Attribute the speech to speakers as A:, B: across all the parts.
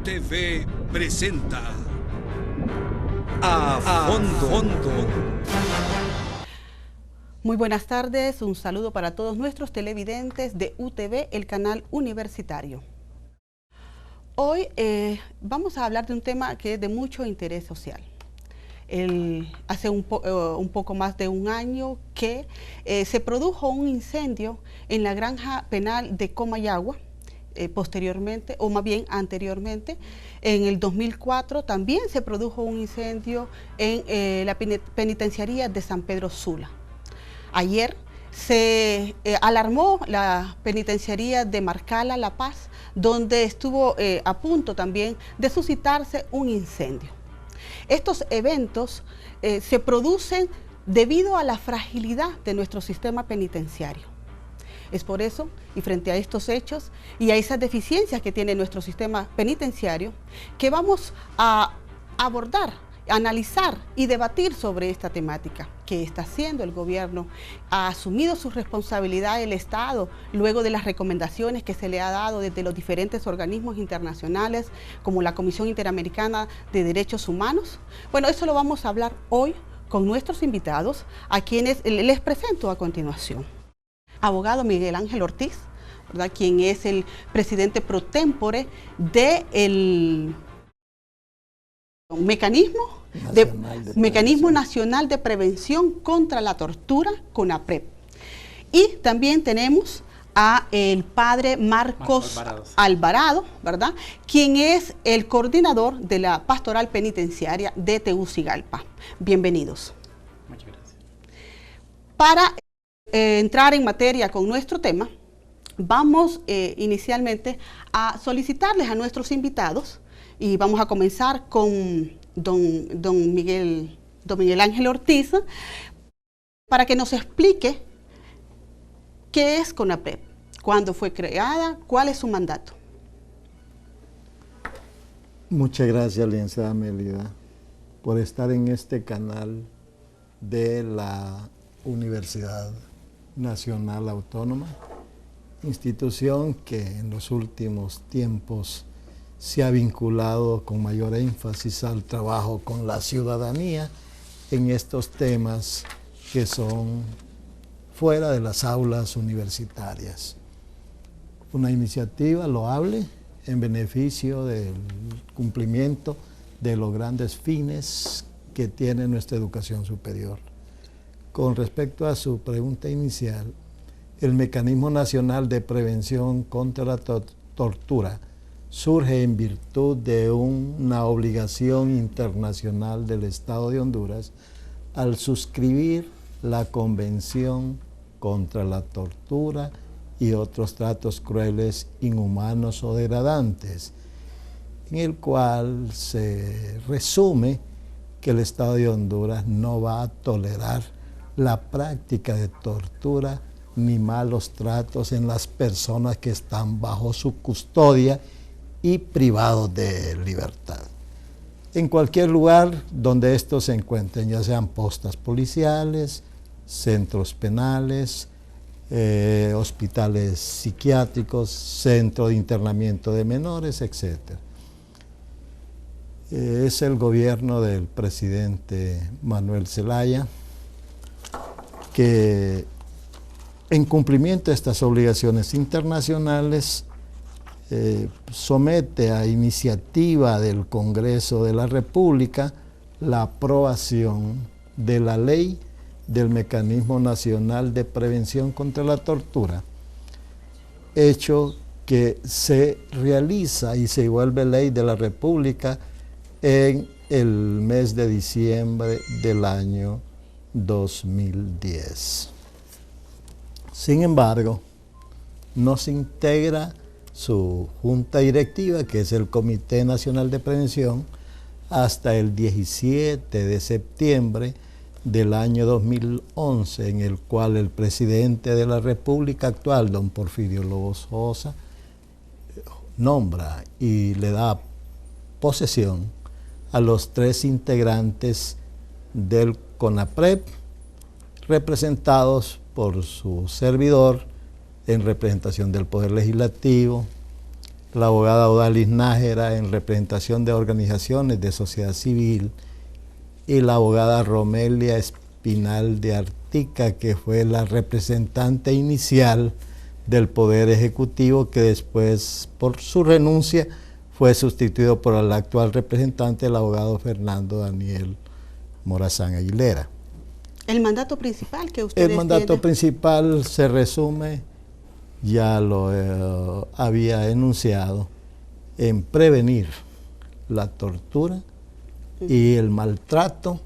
A: UTV presenta A Fondo.
B: Muy buenas tardes, un saludo para todos nuestros televidentes de UTV, el canal universitario. Hoy vamos a hablar de un tema que es de mucho interés social. Hace un poco más de un año que se produjo un incendio en la granja penal de Comayagua. Posteriormente, o más bien anteriormente, en el 2004 también se produjo un incendio en la penitenciaría de San Pedro Sula. Ayer se alarmó la penitenciaría de Marcala, La Paz, donde estuvo a punto también de suscitarse un incendio. Estos eventos se producen debido a la fragilidad de nuestro sistema penitenciario. Es por eso, y frente a estos hechos y a esas deficiencias que tiene nuestro sistema penitenciario, que vamos a abordar, analizar y debatir sobre esta temática. ¿Qué está haciendo el gobierno? ¿Ha asumido su responsabilidad el Estado luego de las recomendaciones que se le ha dado desde los diferentes organismos internacionales, como la Comisión Interamericana de Derechos Humanos? Bueno, eso lo vamos a hablar hoy con nuestros invitados, a quienes les presento a continuación. Abogado Miguel Ángel Ortiz, ¿verdad?, quien es el presidente pro tempore del Mecanismo Nacional de Prevención contra la Tortura, CONAPREP. Y también tenemos a el padre Marcos Alvarado, ¿verdad?, quien es el coordinador de la Pastoral Penitenciaria de Tegucigalpa. Bienvenidos.
C: Muchas gracias.
B: Para entrar en materia con nuestro tema, vamos inicialmente a solicitarles a nuestros invitados, y vamos a comenzar con don Miguel Ángel Ortiz, para que nos explique qué es CONAPREP, cuándo fue creada, cuál es su mandato.
D: Muchas gracias, licenciada Melida, por estar en este canal de la Universidad Nacional Autónoma, institución que en los últimos tiempos se ha vinculado con mayor énfasis al trabajo con la ciudadanía en estos temas que son fuera de las aulas universitarias. Una iniciativa loable en beneficio del cumplimiento de los grandes fines que tiene nuestra educación superior. Con respecto a su pregunta inicial, el Mecanismo Nacional de Prevención contra la Tortura surge en virtud de una obligación internacional del Estado de Honduras al suscribir la Convención contra la Tortura y otros tratos crueles, inhumanos o degradantes, en el cual se resume que el Estado de Honduras no va a tolerar la práctica de tortura ni malos tratos en las personas que están bajo su custodia y privados de libertad. En cualquier lugar donde estos se encuentren, ya sean postas policiales, centros penales, hospitales psiquiátricos, centro de internamiento de menores, etc. Es el gobierno del presidente Manuel Zelaya que, en cumplimiento de estas obligaciones internacionales, somete a iniciativa del Congreso de la República la aprobación de la ley del Mecanismo Nacional de Prevención contra la Tortura, hecho que se realiza y se vuelve ley de la República en el mes de diciembre del año 2010. Sin embargo, no se integra su junta directiva, que es el Comité Nacional de Prevención, hasta el 17 de septiembre del año 2011, en el cual el presidente de la República actual, don Porfirio Lobo Sosa, nombra y le da posesión a los 3 integrantes del CONAPREP, representados por su servidor en representación del Poder Legislativo, la abogada Odalis Nájera en representación de organizaciones de sociedad civil, y la abogada Romelia Espinal de Artica, que fue la representante inicial del Poder Ejecutivo, que después, por su renuncia, fue sustituido por el actual representante, el abogado Fernando Daniel Morazán Aguilera.
B: El mandato principal que ustedes
D: El mandato
B: tienen.
D: principal se resume, ya lo había enunciado, en prevenir la tortura y el maltrato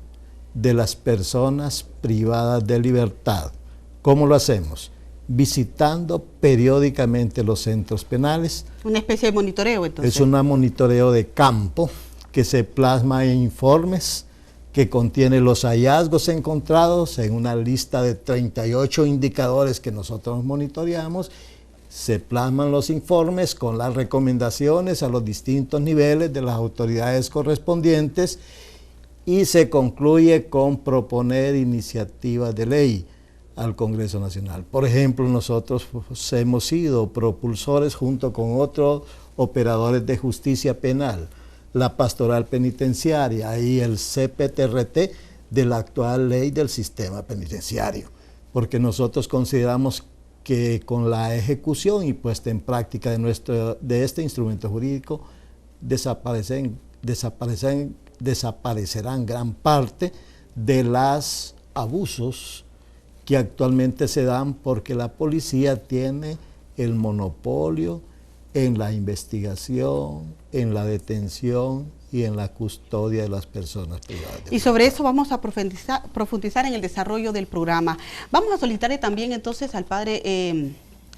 D: de las personas privadas de libertad. ¿Cómo lo hacemos? Visitando periódicamente los centros penales.
B: Una especie de monitoreo, entonces.
D: Es un monitoreo de campo que se plasma en informes, que contiene los hallazgos encontrados en una lista de 38 indicadores que nosotros monitoreamos. Se plasman los informes con las recomendaciones a los distintos niveles de las autoridades correspondientes y se concluye con proponer iniciativas de ley al Congreso Nacional. Por ejemplo, nosotros hemos sido propulsores junto con otros operadores de justicia penal, la pastoral penitenciaria y el CPTRT de la actual ley del sistema penitenciario, porque nosotros consideramos que con la ejecución y puesta en práctica de este instrumento jurídico desaparecerán gran parte de los abusos que actualmente se dan, porque la policía tiene el monopolio en la investigación, en la detención y en la custodia de las personas privadas.
B: Y sobre eso vamos a profundizar en el desarrollo del programa. Vamos a solicitarle también entonces al padre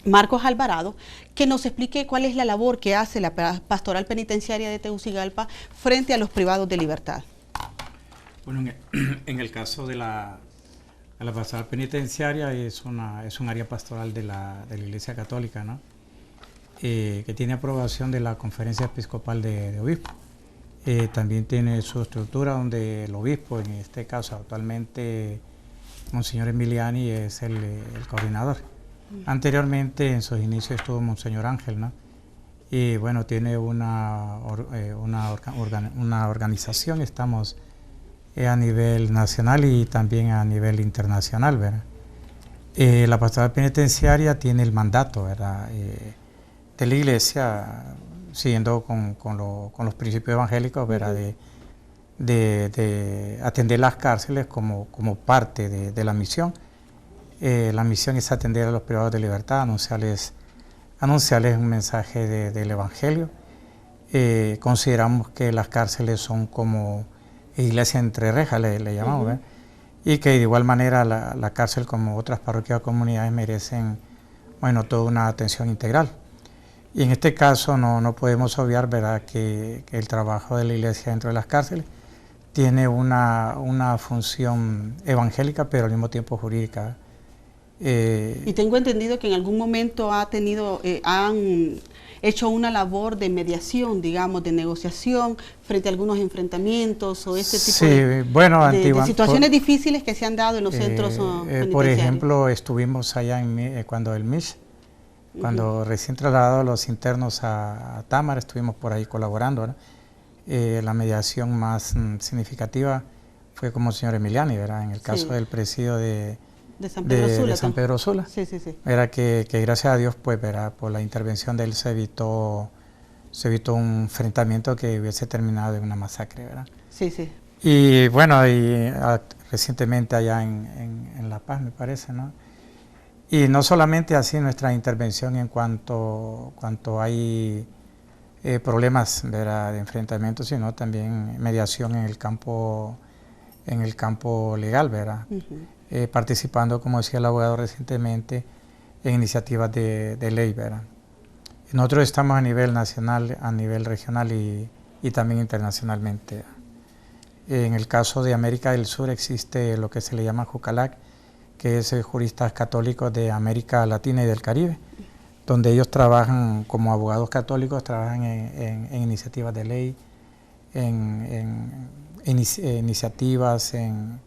B: Marcos Alvarado que nos explique cuál es la labor que hace la pastoral penitenciaria de Tegucigalpa frente a los privados de libertad.
C: Bueno, en el caso de la pastoral penitenciaria es un área pastoral de la Iglesia Católica, ¿no? Que tiene aprobación de la Conferencia Episcopal de Obispos. También tiene su estructura donde el obispo, en este caso actualmente Monseñor Emiliani, es el coordinador. Anteriormente, en sus inicios, estuvo Monseñor Ángel, ¿no? Y bueno, tiene una organización, estamos a nivel nacional y también a nivel internacional, ¿verdad? La pastoral penitenciaria tiene el mandato, ¿verdad? De la Iglesia, siguiendo con los principios evangélicos, ¿verdad? De atender las cárceles como parte de la misión. La misión es atender a los privados de libertad, anunciarles un mensaje del Evangelio. Consideramos que las cárceles son como iglesia entre rejas, le llamamos, ¿verdad? Y que de igual manera la cárcel, como otras parroquias o comunidades, merecen, bueno, toda una atención integral. Y en este caso no podemos obviar, ¿verdad?, que el trabajo de la iglesia dentro de las cárceles tiene una función evangélica, pero al mismo tiempo jurídica.
B: Y tengo entendido que en algún momento han hecho una labor de mediación, digamos, de negociación frente a algunos enfrentamientos o este tipo de situaciones difíciles que se han dado en los centros penitenciarios.
C: Por ejemplo, estuvimos allá cuando el MISH, cuando recién trasladados los internos a Támara, estuvimos por ahí colaborando, ¿no? La mediación más significativa fue como el señor Emiliani, ¿verdad? En el caso del presidio de San Pedro Sula.
B: Sí.
C: Era que gracias a Dios, pues, ¿verdad?, por la intervención de él se evitó un enfrentamiento que hubiese terminado en una masacre, ¿verdad?
B: Sí.
C: Y bueno, recientemente allá en La Paz, me parece, ¿no? Y no solamente así nuestra intervención en cuanto hay problemas, ¿verdad?, de enfrentamiento, sino también mediación en el campo legal, ¿verdad? Participando, como decía el abogado recientemente, en iniciativas de ley, ¿verdad? Nosotros estamos a nivel nacional, a nivel regional y también internacionalmente. En el caso de América del Sur existe lo que se le llama JUCALAC, que es juristas católicos de América Latina y del Caribe, donde ellos trabajan como abogados católicos, trabajan en iniciativas de ley, en iniciativas, en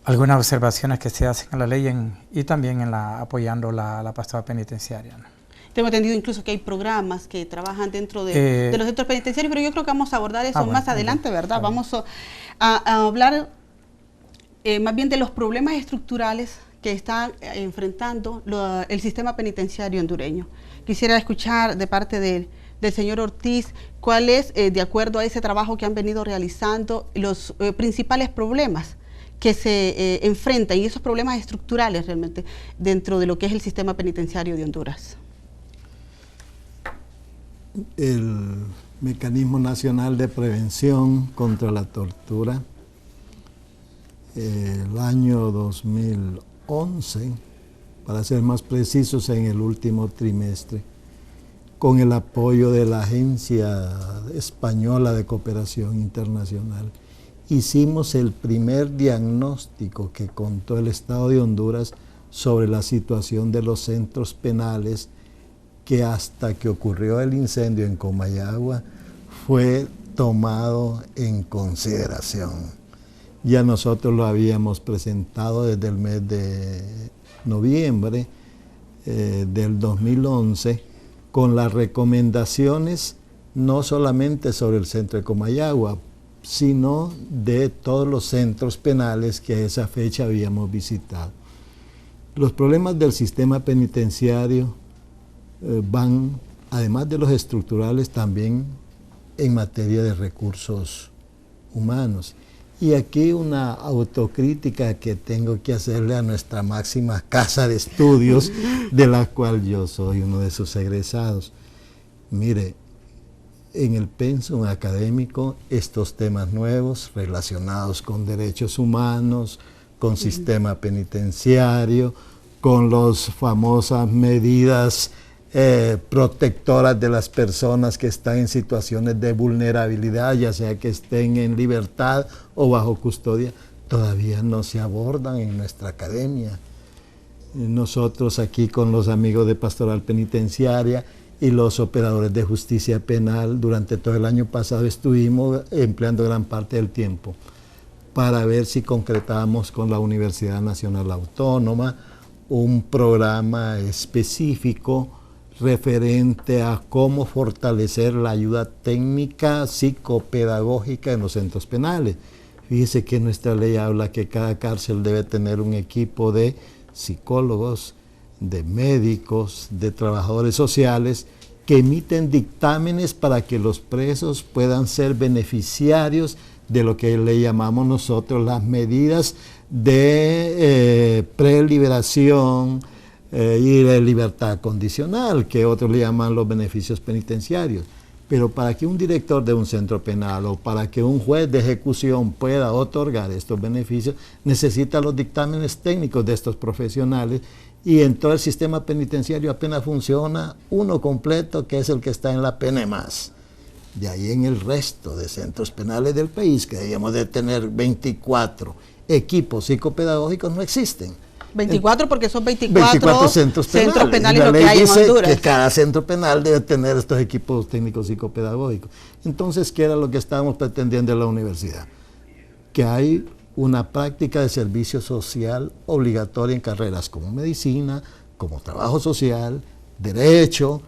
C: algunas observaciones que se hacen a la ley y también apoyando la pastoral penitenciaria, ¿no?
B: Tengo entendido incluso que hay programas que trabajan dentro de los centros penitenciarios, pero yo creo que vamos a abordar eso más adelante, ¿verdad? Vamos a hablar más bien de los problemas estructurales que está enfrentando el sistema penitenciario hondureño. Quisiera escuchar de parte del señor Ortiz cuál es, de acuerdo a ese trabajo que han venido realizando, los principales problemas que se enfrentan y esos problemas estructurales realmente dentro de lo que es el sistema penitenciario de Honduras.
D: El Mecanismo Nacional de Prevención contra la Tortura, el año 2011, para ser más precisos, en el último trimestre, con el apoyo de la Agencia Española de Cooperación Internacional, hicimos el primer diagnóstico que contó el Estado de Honduras sobre la situación de los centros penales, que hasta que ocurrió el incendio en Comayagua fue tomado en consideración. Ya nosotros lo habíamos presentado desde el mes de noviembre del 2011 con las recomendaciones no solamente sobre el centro de Comayagua, sino de todos los centros penales que a esa fecha habíamos visitado. Los problemas del sistema penitenciario van, además de los estructurales, también en materia de recursos humanos. Y aquí una autocrítica que tengo que hacerle a nuestra máxima casa de estudios, de la cual yo soy uno de sus egresados. Mire, en el pensum académico, estos temas nuevos relacionados con derechos humanos, con sistema penitenciario, con las famosas medidas protectoras de las personas que están en situaciones de vulnerabilidad, ya sea que estén en libertad o bajo custodia, todavía no se abordan en nuestra academia. Nosotros aquí con los amigos de Pastoral Penitenciaria y los operadores de justicia penal, durante todo el año pasado estuvimos empleando gran parte del tiempo para ver si concretábamos con la Universidad Nacional Autónoma un programa específico referente a cómo fortalecer la ayuda técnica psicopedagógica en los centros penales. Fíjese que nuestra ley habla que cada cárcel debe tener un equipo de psicólogos, de médicos, de trabajadores sociales que emiten dictámenes para que los presos puedan ser beneficiarios de lo que le llamamos nosotros las medidas de preliberación y de libertad condicional, que otros le llaman los beneficios penitenciarios. Pero para que un director de un centro penal o para que un juez de ejecución pueda otorgar estos beneficios, necesita los dictámenes técnicos de estos profesionales, y en todo el sistema penitenciario apenas funciona uno completo, que es el que está en la PNMAS. De ahí en el resto de centros penales del país, que debíamos de tener 24 equipos psicopedagógicos, no existen.
B: 24 porque son 24
D: centros penales
B: lo que hay en Honduras.
D: Que cada centro penal debe tener estos equipos técnicos psicopedagógicos. Entonces, ¿qué era lo que estábamos pretendiendo en la universidad? Que hay una práctica de servicio social obligatoria en carreras como medicina, como trabajo social, derecho,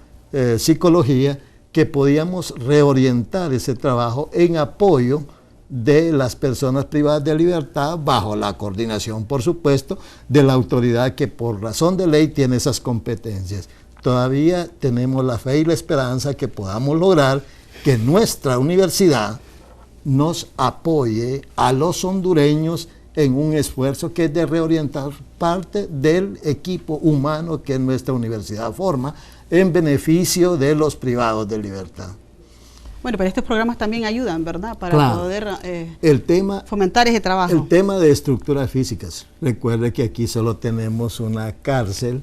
D: psicología, que podíamos reorientar ese trabajo en apoyo de las personas privadas de libertad, bajo la coordinación, por supuesto, de la autoridad que por razón de ley tiene esas competencias. Todavía tenemos la fe y la esperanza que podamos lograr que nuestra universidad nos apoye a los hondureños en un esfuerzo que es de reorientar parte del equipo humano que nuestra universidad forma en beneficio de los privados de libertad.
B: Bueno, pero estos programas también ayudan, ¿verdad? Para poder fomentar ese trabajo.
D: El tema de estructuras físicas. Recuerde que aquí solo tenemos una cárcel,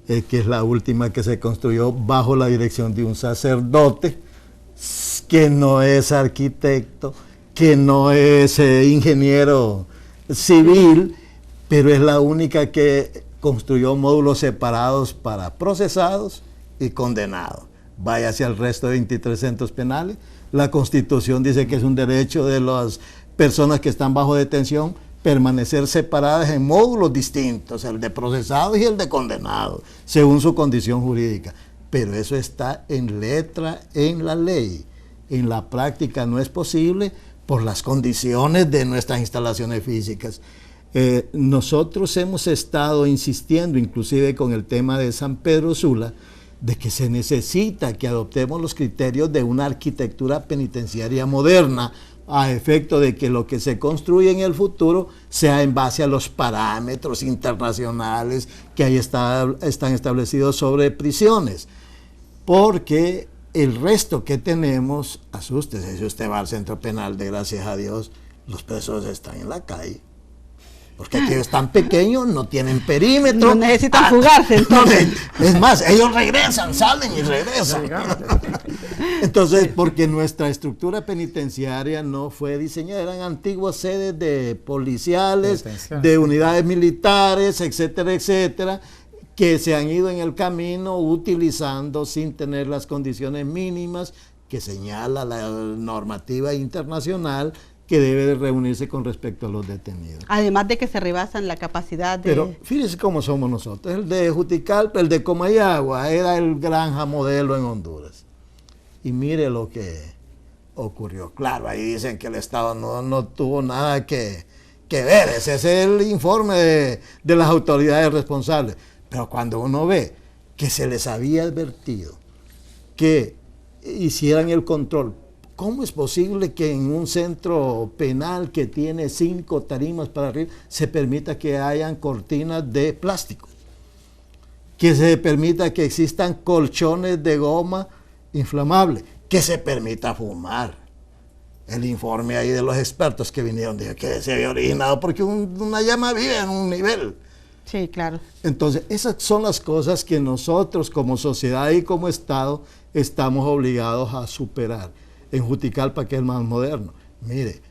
D: que es la última que se construyó bajo la dirección de un sacerdote, que no es arquitecto, que no es ingeniero civil, pero es la única que construyó módulos separados para procesados y condenados. Vaya hacia el resto de 23 centros penales. La Constitución dice que es un derecho de las personas que están bajo detención permanecer separadas en módulos distintos, el de procesados y el de condenados, según su condición jurídica. pero eso está en letra en la ley. En la práctica no es posible por las condiciones de nuestras instalaciones físicas. Nosotros hemos estado insistiendo, inclusive con el tema de San Pedro Sula, de que se necesita que adoptemos los criterios de una arquitectura penitenciaria moderna, a efecto de que lo que se construye en el futuro sea en base a los parámetros internacionales que ahí están establecidos sobre prisiones. Porque el resto que tenemos, asústese si usted va al centro penal, de gracias a Dios, los presos están en la calle. Porque aquellos están pequeños, no tienen perímetro.
B: No necesitan fugarse, entonces.
D: Es más, ellos regresan, salen y regresan. Entonces, porque nuestra estructura penitenciaria no fue diseñada, eran antiguas sedes de policiales, de unidades militares, etcétera, etcétera, que se han ido en el camino utilizando sin tener las condiciones mínimas que señala la normativa internacional que debe de reunirse con respecto a los detenidos.
B: Además de que se rebasan la capacidad de...
D: Pero fíjese cómo somos nosotros. El de Juticalpa, el de Comayagua, era el granja modelo en Honduras. Y mire lo que ocurrió. Claro, ahí dicen que el Estado no tuvo nada que ver. Ese es el informe de las autoridades responsables. Pero cuando uno ve que se les había advertido que hicieran el control, ¿cómo es posible que en un centro penal que tiene 5 tarimas para arriba se permita que hayan cortinas de plástico? Que se permita que existan colchones de goma inflamable, que se permita fumar. El informe ahí de los expertos que vinieron dijo que se había originado porque una llama vive en un nivel.
B: Sí, claro.
D: Entonces, esas son las cosas que nosotros como sociedad y como Estado estamos obligados a superar. En Juticalpa, que es el más moderno, mire,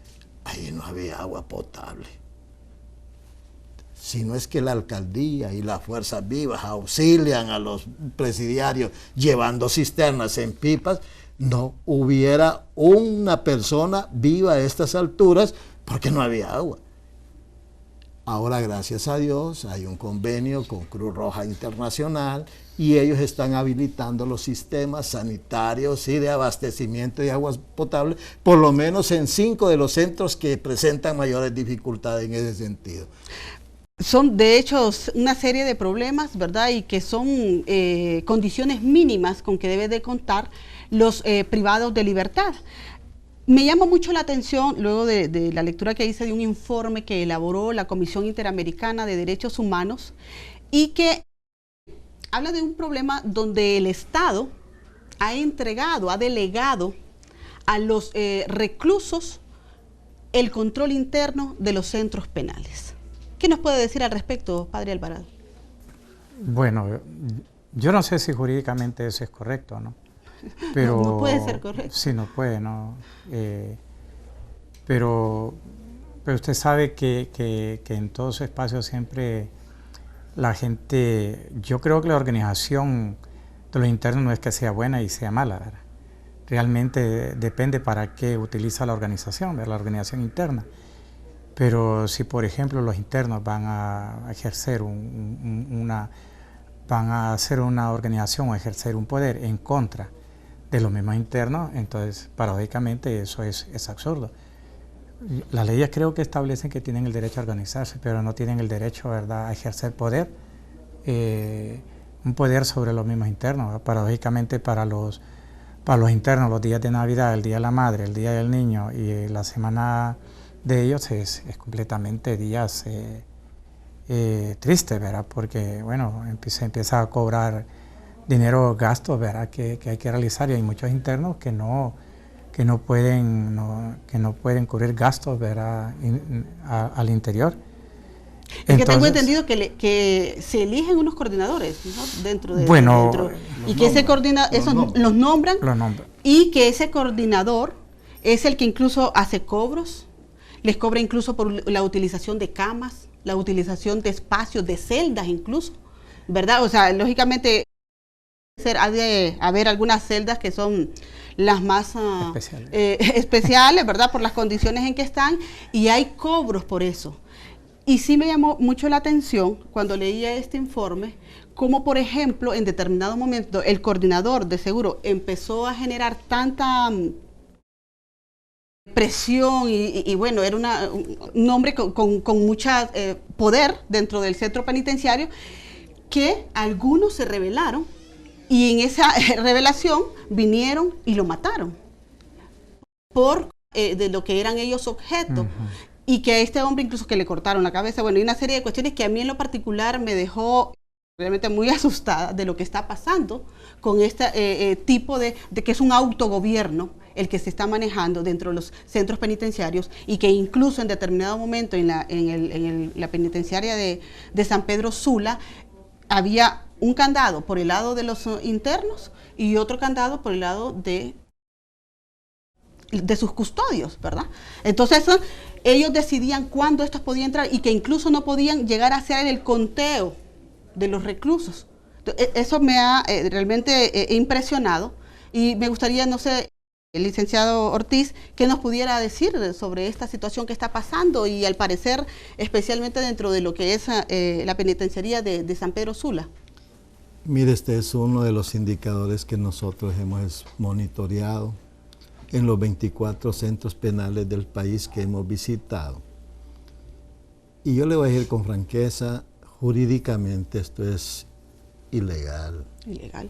D: ahí no había agua potable. Si no es que la alcaldía y las fuerzas vivas auxilian a los presidiarios llevando cisternas en pipas, no hubiera una persona viva a estas alturas porque no había agua. Ahora, gracias a Dios, hay un convenio con Cruz Roja Internacional y ellos están habilitando los sistemas sanitarios y de abastecimiento de aguas potables, por lo menos en 5 de los centros que presentan mayores dificultades en ese sentido.
B: Son, de hecho, una serie de problemas, ¿verdad? Y que son condiciones mínimas con que deben de contar los privados de libertad. Me llama mucho la atención, luego de la lectura que hice de un informe que elaboró la Comisión Interamericana de Derechos Humanos y que habla de un problema donde el Estado ha delegado a los reclusos el control interno de los centros penales. ¿Qué nos puede decir al respecto, padre Alvarado?
C: Bueno, yo no sé si jurídicamente eso es correcto, ¿no? Pero,
B: no puede ser correcto.
C: Sí, no puede, ¿no? Pero usted sabe que en todo su espacio siempre la gente, yo creo que la organización de los internos no es que sea buena y sea mala, ¿verdad? Realmente depende para qué utiliza la organización, ¿verdad? La organización interna. Pero si, por ejemplo, los internos van a ejercer van a hacer una organización o ejercer un poder en contra de los mismos internos, entonces paradójicamente eso es absurdo. Las leyes creo que establecen que tienen el derecho a organizarse, pero no tienen el derecho, ¿verdad?, a ejercer poder, un poder sobre los mismos internos, ¿verdad? Paradójicamente para los internos los días de Navidad, el Día de la Madre, el Día del Niño y la semana de ellos es completamente días tristes, ¿verdad? Porque, bueno, se empieza a cobrar dinero, gastos, ¿verdad?, que hay que realizar, y hay muchos internos que no pueden cubrir gastos, ¿verdad?, al interior.
B: Es que tengo entendido que se eligen unos coordinadores, ¿no?, dentro de...
C: Bueno,
B: y que ese coordinador, los nombran, y que ese coordinador es el que incluso hace cobros, les cobra incluso por la utilización de camas, la utilización de espacios, de celdas incluso, ¿verdad? O sea, lógicamente ha de haber algunas celdas que son las más especiales, ¿verdad?, por las condiciones en que están, y hay cobros por eso. Y sí me llamó mucho la atención cuando leía este informe, como por ejemplo en determinado momento el coordinador de seguro empezó a generar tanta presión y bueno, era un hombre con mucho poder dentro del centro penitenciario, que algunos se rebelaron y en esa revelación vinieron y lo mataron por de lo que eran ellos objetos. Y que a este hombre incluso que le cortaron la cabeza, bueno, y una serie de cuestiones que a mí en lo particular me dejó realmente muy asustada de lo que está pasando con este tipo de que es un autogobierno el que se está manejando dentro de los centros penitenciarios, y que incluso en determinado momento en la penitenciaria de San Pedro Sula había un candado por el lado de los internos y otro candado por el lado de sus custodios, ¿verdad? Entonces ellos decidían cuándo estos podían entrar y que incluso no podían llegar a hacer el conteo de los reclusos. Eso me ha realmente impresionado, y me gustaría, no sé, el licenciado Ortiz, que nos pudiera decir sobre esta situación que está pasando y al parecer especialmente dentro de lo que es la penitenciaría de San Pedro Sula.
D: Mire, este es uno de los indicadores que nosotros hemos monitoreado en los 24 centros penales del país que hemos visitado. Y yo le voy a decir con franqueza, jurídicamente esto es ilegal.
B: Ilegal.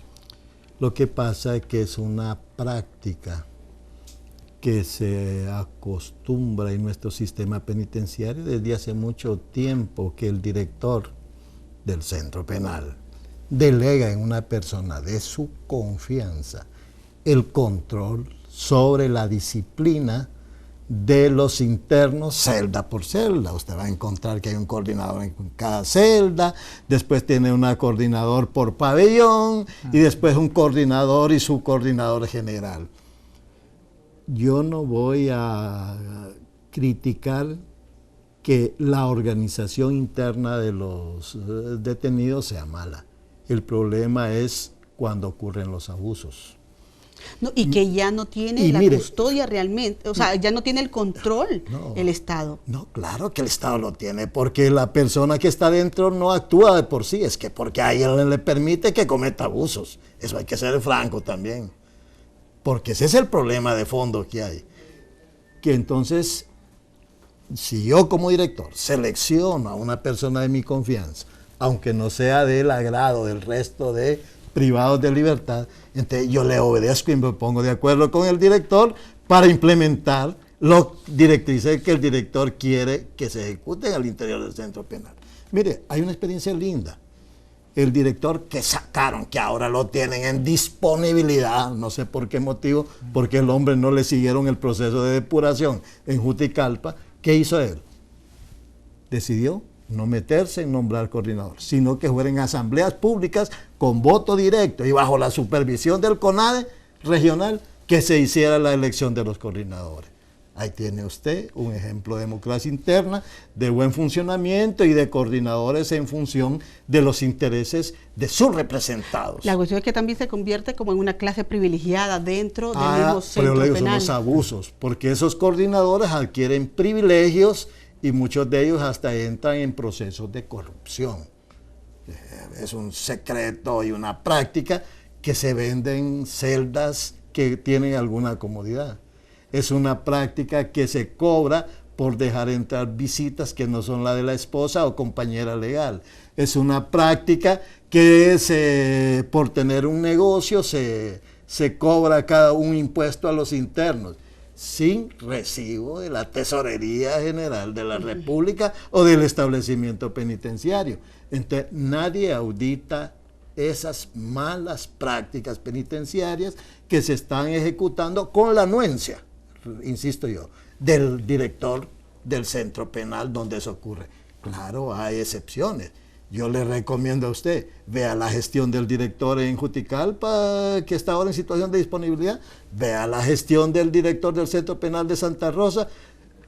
D: Lo que pasa es que es una práctica que se acostumbra en nuestro sistema penitenciario desde hace mucho tiempo, que el director del centro penal delega en una persona de su confianza el control sobre la disciplina de los internos celda por celda. Usted va a encontrar que hay un coordinador en cada celda, después tiene un coordinador por pabellón y después un coordinador y su coordinador general. Yo no voy a criticar que la organización interna de los detenidos sea mala. El problema es cuando ocurren los abusos.
B: No, y que ya no tiene la custodia realmente, o sea, ya no tiene el control el Estado.
D: No, claro que el Estado lo tiene, porque la persona que está dentro no actúa de por sí, es que porque a él le permite que cometa abusos. Eso hay que ser franco también, porque ese es el problema de fondo que hay. Que entonces, si yo como director selecciono a una persona de mi confianza, aunque no sea del agrado del resto de privados de libertad, entonces yo le obedezco y me pongo de acuerdo con el director para implementar las directrices que el director quiere que se ejecuten al interior del centro penal. Mire, hay una experiencia linda. El director que sacaron, que ahora lo tienen en disponibilidad, no sé por qué motivo, porque el hombre no le siguieron el proceso de depuración en Juticalpa. ¿Qué hizo él? Decidió no meterse en nombrar coordinador, sino que fueran asambleas públicas con voto directo y bajo la supervisión del CONADE regional que se hiciera la elección de los coordinadores. Ahí tiene usted un ejemplo de democracia interna, de buen funcionamiento y de coordinadores en función de los intereses de sus representados.
B: La cuestión es que también se convierte como en una clase privilegiada dentro del mismo centro
D: pero
B: penal.
D: son los abusos, porque esos coordinadores adquieren privilegios y muchos de ellos hasta entran en procesos de corrupción. Es un secreto y una práctica que se venden celdas que tienen alguna comodidad. Es una práctica que se cobra por dejar entrar visitas que no son la de la esposa o compañera legal. Es una práctica que por tener un negocio se cobra cada un impuesto a los internos, sin recibo de la Tesorería General de la República o del establecimiento penitenciario. Entonces, nadie audita esas malas prácticas penitenciarias que se están ejecutando con la anuencia, insisto yo, del director del centro penal donde eso ocurre. Claro, hay excepciones. Yo le recomiendo a usted, vea la gestión del director en Juticalpa, que está ahora en situación de disponibilidad, vea la gestión del director del Centro Penal de Santa Rosa,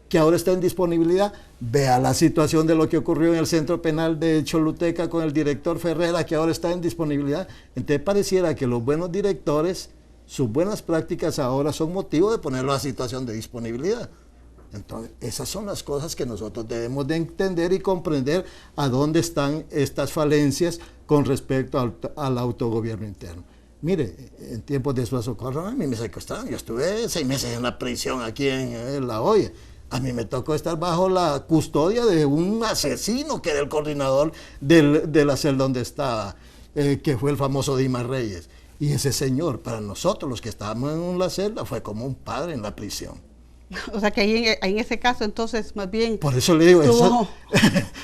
D: que ahora está en disponibilidad, vea la situación de lo que ocurrió en el Centro Penal de Choluteca con el director Ferrera, que ahora está en disponibilidad. Entonces pareciera que los buenos directores, sus buenas prácticas ahora son motivo de ponerlo a situación de disponibilidad. Entonces, esas son las cosas que nosotros debemos de entender y comprender a dónde están estas falencias con respecto al autogobierno interno. Mire, en tiempos de Suazo Corro a mí me secuestraron, yo estuve 6 meses en la prisión aquí en La Hoya. A mí me tocó estar bajo la custodia de un asesino que era el coordinador de la celda donde estaba, que fue el famoso Dimas Reyes. Y ese señor, para nosotros los que estábamos en la celda, fue como un padre en la prisión.
B: O sea que ahí en ese caso, entonces, más bien...
D: Por eso le digo eso.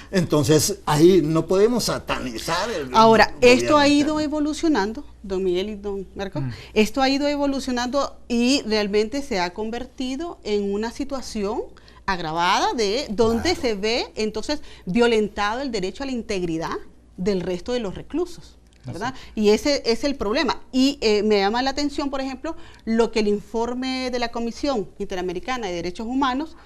D: Entonces, ahí no podemos satanizar el
B: Ahora, esto ha
D: interno.
B: ido evolucionando, don Miguel y don Marco, esto ha ido evolucionando y realmente se ha convertido en una situación agravada de donde se ve, entonces, violentado el derecho a la integridad del resto de los reclusos, ¿verdad? Y ese es el problema. Y me llama la atención, por ejemplo, lo que el informe de la Comisión Interamericana de Derechos Humanos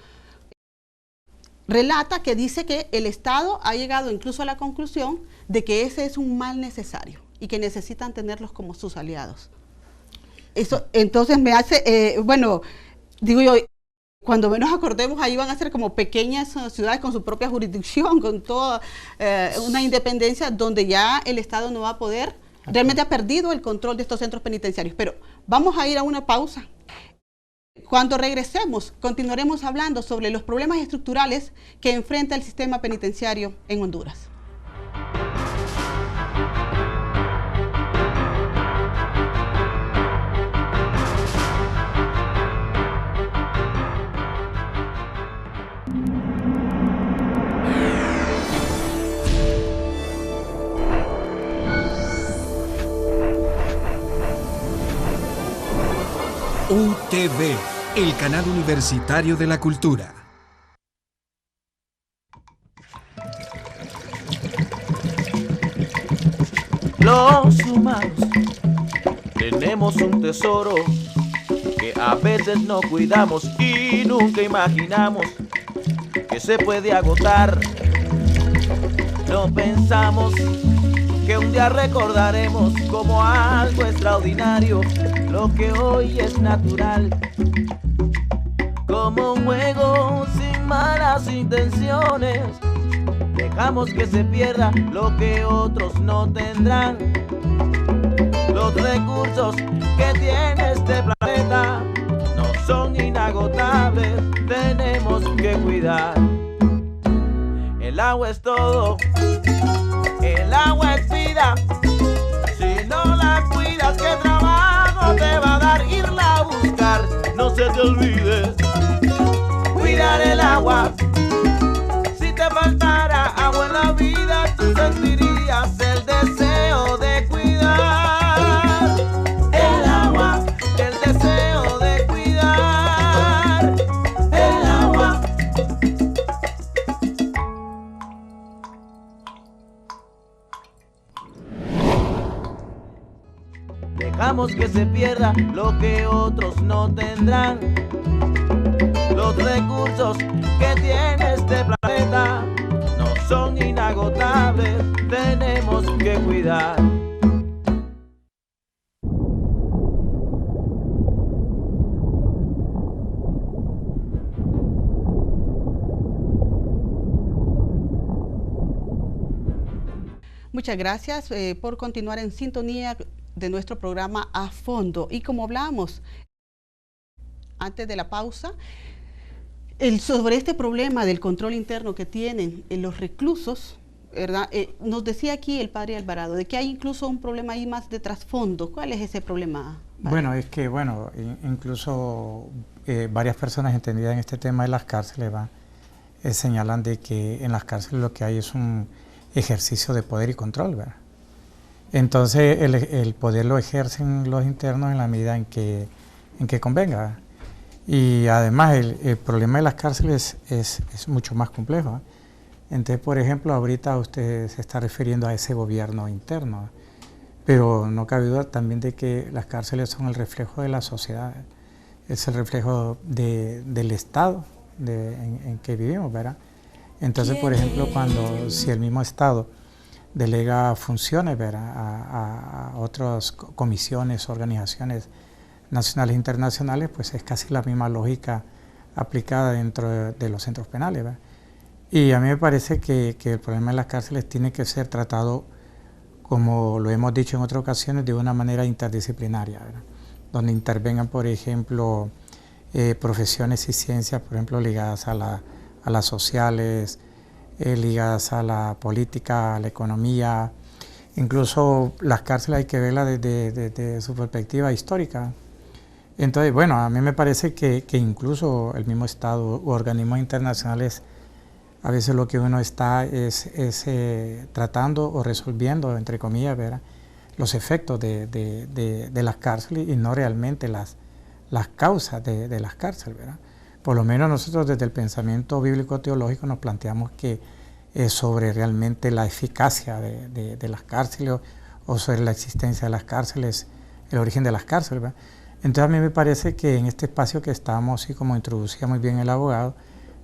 B: relata, que dice que el Estado ha llegado incluso a la conclusión de que ese es un mal necesario y que necesitan tenerlos como sus aliados. Eso entonces me hace, bueno, digo yo, cuando menos acordemos, ahí van a ser como pequeñas ciudades con su propia jurisdicción, con toda una independencia donde ya el Estado no va a poder, realmente ha perdido el control de estos centros penitenciarios. Pero vamos a ir a una pausa. Cuando regresemos, continuaremos hablando sobre los problemas estructurales que enfrenta el sistema penitenciario en Honduras.
A: UTV, el canal universitario de la cultura.
E: Los humanos tenemos un tesoro que a veces no cuidamos y nunca imaginamos que se puede agotar. No pensamos que un día recordaremos como algo extraordinario lo que hoy es natural, como un juego sin malas intenciones. Dejamos que se pierda lo que otros no tendrán. Los recursos que tiene este planeta no son inagotables, tenemos que cuidar. El agua es todo, el agua es vida. Si no la cuidas, ¿qué trabajo te va a dar irla a buscar? No se te olvide cuidar el agua. Si te faltara agua en la vida, tú sentirías el deseo de cuidar el agua, el deseo de cuidar el agua. Dejamos que se pierda lo que otros no tendrán. Los recursos que tiene este planeta no son inagotables, tenemos que cuidar.
B: Muchas gracias por continuar en sintonía de nuestro programa A Fondo. Y como hablamos antes de la pausa, sobre este problema del control interno que tienen los reclusos, ¿verdad? Nos decía aquí el padre Alvarado de que hay incluso un problema ahí más de trasfondo. ¿Cuál es ese problema, padre?
C: Bueno, es que, incluso varias personas entendidas en este tema de las cárceles señalan de que en las cárceles lo que hay es un ejercicio de poder y control, ¿verdad? Entonces el poder lo ejercen los internos en la medida en que convenga, ¿verdad? Y además el problema de las cárceles es mucho más complejo, ¿verdad? Entonces, por ejemplo, ahorita usted se está refiriendo a ese gobierno interno, ¿verdad? Pero no cabe duda también de que las cárceles son el reflejo de la sociedad, ¿verdad? Es el reflejo del Estado en que vivimos, ¿verdad? Entonces, por ejemplo, si el mismo Estado delega funciones, ¿verdad?, a otras comisiones, organizaciones nacionales e internacionales, pues es casi la misma lógica aplicada dentro de los centros penales, ¿verdad? Y a mí me parece que el problema de las cárceles tiene que ser tratado, como lo hemos dicho en otras ocasiones, de una manera interdisciplinaria, ¿verdad? Donde intervengan, por ejemplo, profesiones y ciencias, por ejemplo, ligadas a las sociales, ligadas a la política, a la economía. Incluso las cárceles hay que verlas desde su perspectiva histórica. Entonces, bueno, a mí me parece que incluso el mismo Estado u organismos internacionales, a veces lo que uno está es tratando o resolviendo, entre comillas, ¿verdad?, los efectos de las cárceles y no realmente las causas de las cárceles, ¿verdad? Por lo menos nosotros desde el pensamiento bíblico-teológico nos planteamos que sobre realmente la eficacia de las cárceles o sobre la existencia de las cárceles, el origen de las cárceles, ¿verdad? Entonces a mí me parece que en este espacio que estamos, y como introducía muy bien el abogado,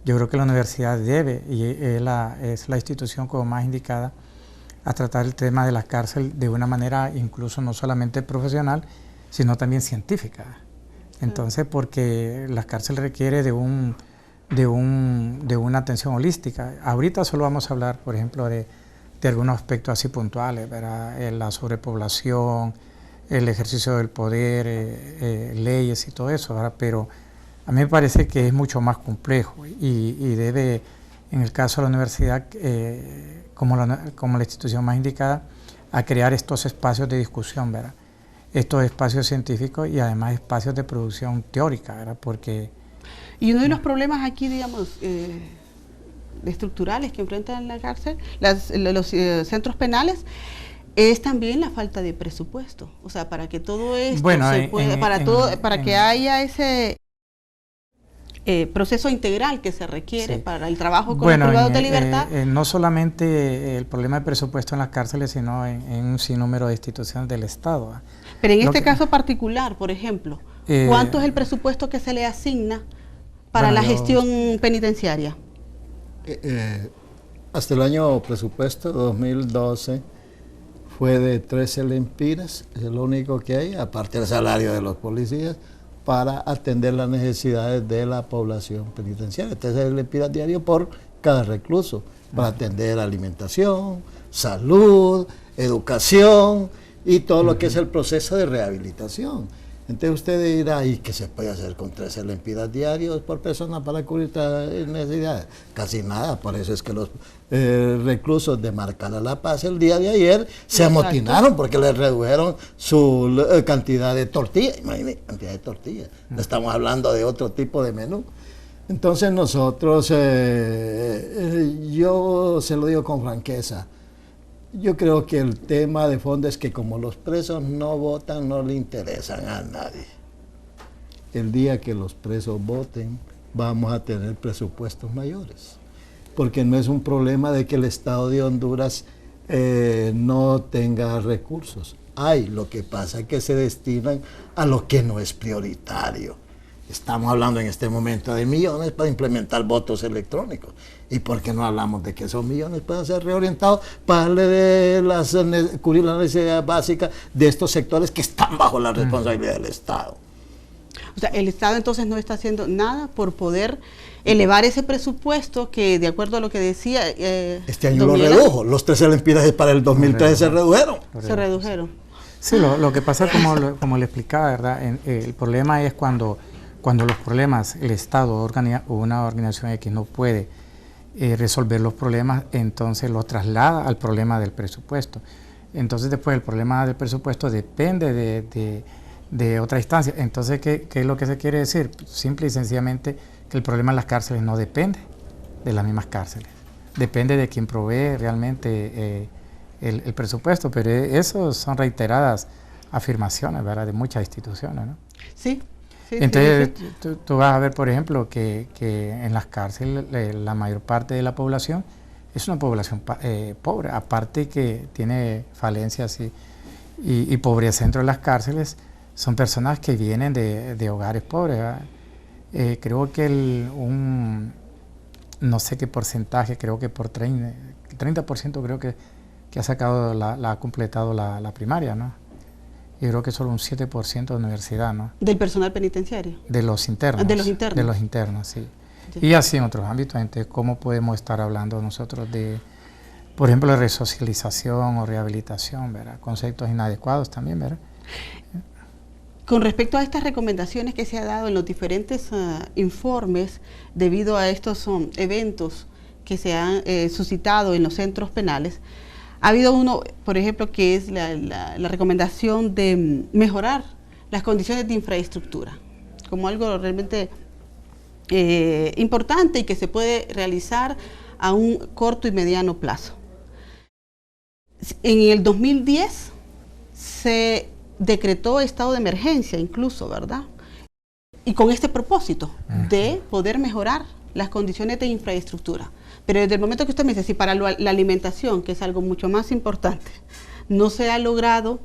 C: yo creo que la universidad debe, y es la institución como más indicada, a tratar el tema de la cárcel de una manera incluso no solamente profesional, sino también científica. Entonces, porque la cárcel requiere de una atención holística. Ahorita solo vamos a hablar, por ejemplo, de algunos aspectos así puntuales, ¿verdad? La sobrepoblación, el ejercicio del poder, leyes y todo eso, ¿verdad? Pero a mí me parece que es mucho más complejo y debe, en el caso de la universidad, como la institución más indicada, a crear estos espacios de discusión, ¿verdad? Estos espacios científicos y además espacios de producción teórica, ¿verdad? Porque...
B: Y uno de los problemas aquí, digamos, estructurales que enfrentan la cárcel, los centros penales, es también la falta de presupuesto. O sea, para que todo esto se pueda, para que haya ese proceso integral que se requiere para el trabajo con los privados de libertad.
C: No solamente el problema de presupuesto en las cárceles, sino en un sinnúmero de instituciones del Estado.
B: Pero en este caso particular, por ejemplo, ¿cuánto es el presupuesto que se le asigna para la gestión penitenciaria?
D: Hasta el año presupuesto 2012 fue de 13 lempiras, es lo único que hay, aparte del salario de los policías, para atender las necesidades de la población penitenciaria. 13 lempiras diarios por cada recluso, para atender alimentación, salud, educación y todo lo que es el proceso de rehabilitación. Entonces usted dirá, ¿y qué se puede hacer con 13 lempiras diarios por persona para cubrir estas necesidades? Casi nada, por eso es que los reclusos de Marcala La Paz el día de ayer se amotinaron porque les redujeron su cantidad de tortillas. Imagínate, cantidad de tortillas. No estamos hablando de otro tipo de menú. Entonces nosotros, yo se lo digo con franqueza, yo creo que el tema de fondo es que como los presos no votan, no le interesan a nadie. El día que los presos voten, vamos a tener presupuestos mayores. Porque no es un problema de que el Estado de Honduras no tenga recursos. Lo que pasa es que se destinan a lo que no es prioritario. Estamos hablando en este momento de millones para implementar votos electrónicos. ¿Y por qué no hablamos de que esos millones puedan ser reorientados para cubrir las necesidades básicas de estos sectores que están bajo la responsabilidad del Estado?
B: O sea, el Estado entonces no está haciendo nada por poder elevar ese presupuesto que, de acuerdo a lo que decía...
D: este año lo redujo, los 13 lempiras para el 2013 se redujeron.
B: Se redujeron.
C: Sí, lo que pasa, como le explicaba, ¿verdad? El problema es cuando los problemas, el Estado o una organización X no puede resolver los problemas, entonces lo traslada al problema del presupuesto. Entonces después el problema del presupuesto depende de otra instancia. Entonces, ¿qué es lo que se quiere decir? Simple y sencillamente que el problema en las cárceles no depende de las mismas cárceles. Depende de quien provee realmente el presupuesto, pero eso son reiteradas afirmaciones, ¿verdad?, de muchas instituciones, ¿no?
B: Sí.
C: Entonces, tú vas a ver, por ejemplo, que en las cárceles la mayor parte de la población es una población pobre, aparte que tiene falencias y pobreza dentro de las cárceles, son personas que vienen de hogares pobres, ¿verdad? Creo que no sé qué porcentaje, creo que por 30% creo que ha sacado ha completado la primaria, ¿no? Yo creo que solo un 7% de universidad, ¿no?
B: ¿Del personal penitenciario?
C: De los internos.
B: De los internos.
C: De los internos, sí.
B: Ya.
C: Y así en otros ámbitos. Entonces, ¿cómo podemos estar hablando nosotros de, por ejemplo, de resocialización o rehabilitación, ¿verdad? Conceptos inadecuados también, ¿verdad?
B: Con respecto a estas recomendaciones que se ha dado en los diferentes informes debido a estos eventos que se han suscitado en los centros penales, ha habido uno, por ejemplo, que es la recomendación de mejorar las condiciones de infraestructura, como algo realmente importante y que se puede realizar a un corto y mediano plazo. En el 2010 se decretó estado de emergencia incluso, ¿verdad? Y con este propósito de poder mejorar las condiciones de infraestructura. Pero desde el momento que usted me dice, si para la alimentación, que es algo mucho más importante, no se ha logrado